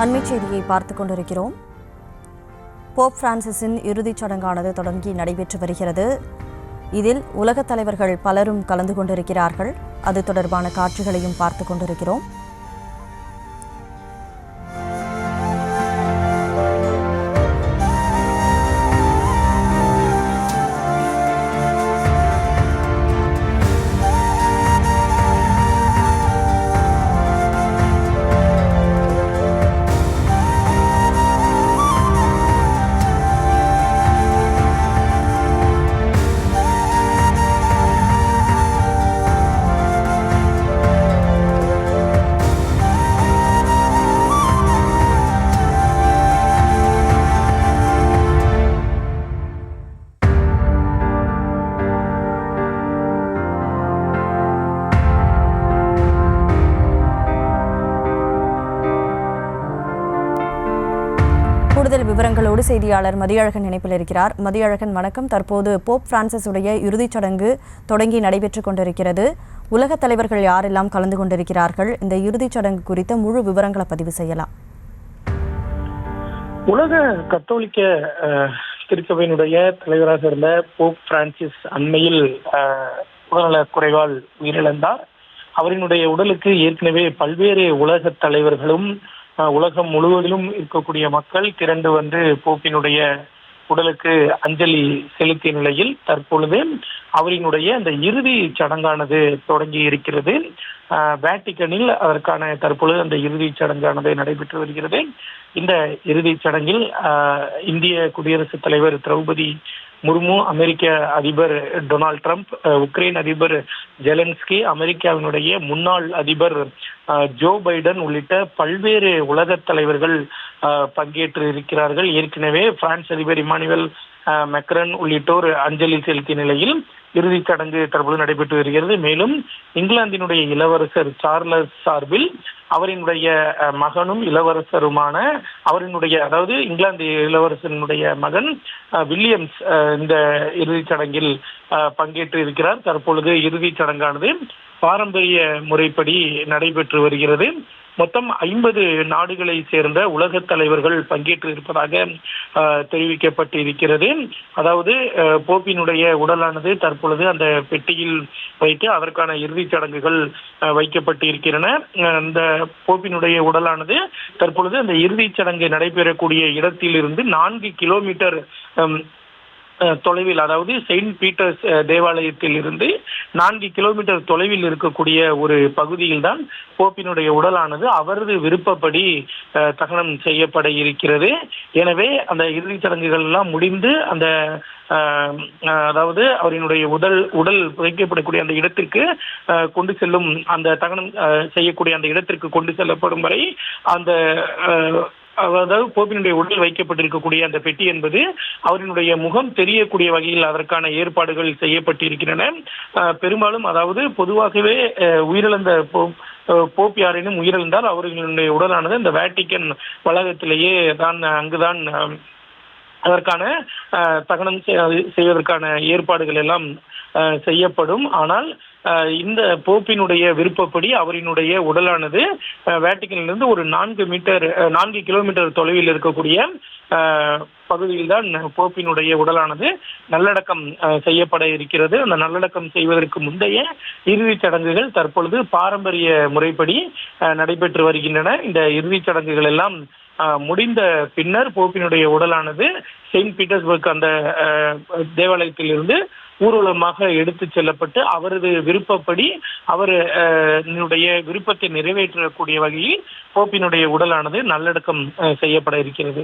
அண்மை செய்தியை பார்த்துக் கொண்டிருக்கிறோம். போப் பிரான்சிஸின் இறுதிச் சடங்கானது தொடங்கி நடைபெற்று வருகிறது. இதில் உலகத் தலைவர்கள் பலரும் கலந்து கொண்டிருக்கிறார்கள். அது தொடர்பான காட்சிகளையும் பார்த்துக் கொண்டிருக்கிறோம். கூடுதல் விவரங்களோடு செய்தியாளர் மதியழகன் இணைப்பில் இருக்கிறார். மதியழகன், வணக்கம். தற்போது போப் பிரான்சிஸ் உடைய இறுதிச் சடங்கு தொடங்கி நடைபெற்றுக் கொண்டிருக்கிறது. உலகத் தலைவர்கள் யாரெல்லாம் கலந்து கொண்டிருக்கிறார்கள்? இந்த இறுதிச் சடங்கு குறித்த முழு விவரங்களை பதிவு செய்யலாம். உலக கத்தோலிக்க திருச்சபையினுடைய தலைவராக இருந்த போப் பிரான்சிஸ் அண்மையில் உடல்நலக் குறைவால் உயிரிழந்தார். அவரினுடைய உடலுக்கு ஏற்கனவே பல்வேறு உலக தலைவர்களும் உலகம் முழுவதிலும் இருக்கக்கூடிய மக்கள் திரண்டு வந்து போப்பினுடைய உடலுக்கு அஞ்சலி செலுத்திய நிலையில் தற்பொழுது அவரினுடைய அந்த இறுதி சடங்கானது தொடங்கி இருக்கிறது. வேட்டிக்கனில் அதற்கான தற்பொழுது அந்த இறுதி சடங்கானது நடைபெற்று வருகிறது. இந்த இறுதி சடங்கில் இந்திய குடியரசுத் தலைவர் திரௌபதி முர்மு, அமெரிக்க அதிபர் டொனால்ட் ட்ரம்ப், உக்ரைன் அதிபர் ஜெலன்ஸ்கி, அமெரிக்காவினுடைய முன்னாள் அதிபர் ஜோ பைடன் உள்ளிட்ட பல்வேறு உலக தலைவர்கள் பங்கேற்று இருக்கிறார்கள். ஏற்கனவே பிரான்ஸ் அதிபர் இமானுவேல் மெக்ரன் உள்ளிட்டோர் அஞ்சலி செலுத்திய நிலையில் இறுதிச் சடங்கு தற்போது நடைபெற்று வருகிறது. மேலும் இங்கிலாந்தினுடைய இளவரசர் சார்லஸ் சார்பில் அவரினுடைய மகனும் இளவரசருமான அதாவது இங்கிலாந்து இளவரசனுடைய மகன் வில்லியம்ஸ் இந்த இறுதிச் சடங்கில் பங்கேற்று இருக்கிறார். தற்பொழுது இறுதிச் சடங்கானது பாரம்பரிய முறைப்படி நடைபெற்று வருகிறது. மொத்தம் 50 நாடுகளை சேர்ந்த உலக தலைவர்கள் பங்கேற்று இருப்பதாக தெரிவிக்கப்பட்டு இருக்கிறது. அதாவது போப்பினுடைய உடலானது தற்பொழுது அந்த பெட்டியில் வைத்து அதற்கான இறுதிச் சடங்குகள் வைக்கப்பட்டு இருக்கின்றன. அந்த போப்பினுடைய உடலானது தற்பொழுது அந்த இறுதிச் சடங்கு நடைபெறக்கூடிய இடத்திலிருந்து 4 கிலோமீட்டர் தொலைவில், அதாவது செயின்ட் பீட்டர்ஸ் தேவாலயத்தில் இருந்து 4 கிலோமீட்டர் தொலைவில் இருக்கக்கூடிய ஒரு பகுதியில் தான் போப்பினுடைய உடலானது அவரது விருப்பப்படி தகனம் செய்யப்பட இருக்கிறது. எனவே அந்த இறுதிச் சடங்குகள் எல்லாம் முடிந்து அந்த அதாவது அவரினுடைய உடல் புதைக்கப்படக்கூடிய அந்த இடத்திற்கு கொண்டு செல்லும், அந்த தகனம் செய்யக்கூடிய அந்த இடத்திற்கு கொண்டு செல்லப்படும் வரை அந்த அதாவது போப்பினுடைய உடல் வைக்கப்பட்டிருக்கக்கூடிய அந்த பெட்டி என்பது அவரினுடைய முகம் தெரியக்கூடிய வகையில் அதற்கான ஏற்பாடுகள் செய்யப்பட்டிருக்கின்றன. பெரும்பாலும் அதாவது பொதுவாகவே உயிரிழந்த போப் யாரேனும் உயிரிழந்தால் அவர்களுடைய உடலானது இந்த வேட்டிக்கன் வளாகத்திலேயே தான் அங்குதான் அதற்கான தகனம் செய்வதற்கான ஏற்பாடுகள் எல்லாம் செய்யப்படும். ஆனால் இந்த போப்பினுடைய விருப்பப்படி அவரினுடைய உடலானது வேட்டிக்கனிலிருந்து ஒரு 4 கிலோமீட்டர் தொலைவில் இருக்கக்கூடிய பகுதியில் தான் போப்பினுடைய உடலானது நல்லடக்கம் செய்யப்பட இருக்கிறது. அந்த நல்லடக்கம் செய்வதற்கு முந்தைய இறுதிச் சடங்குகள் தற்பொழுது பாரம்பரிய முறைப்படி நடைபெற்று வருகின்றன. இந்த இறுதிச் சடங்குகள் எல்லாம் முடிந்த பின்னர் போப்பினுடைய உடலானது செயின்ட் பீட்டர்ஸ்பர்க் அந்த தேவாலயத்தில் இருந்து ஊர்வலமாக எடுத்து செல்லப்பட்டு அவரது விருப்பப்படி அவருடைய விருப்பத்தை நிறைவேற்றக்கூடிய வகையில் போப்பினுடைய உடலானது நல்லடக்கம் செய்யப்பட இருக்கிறது.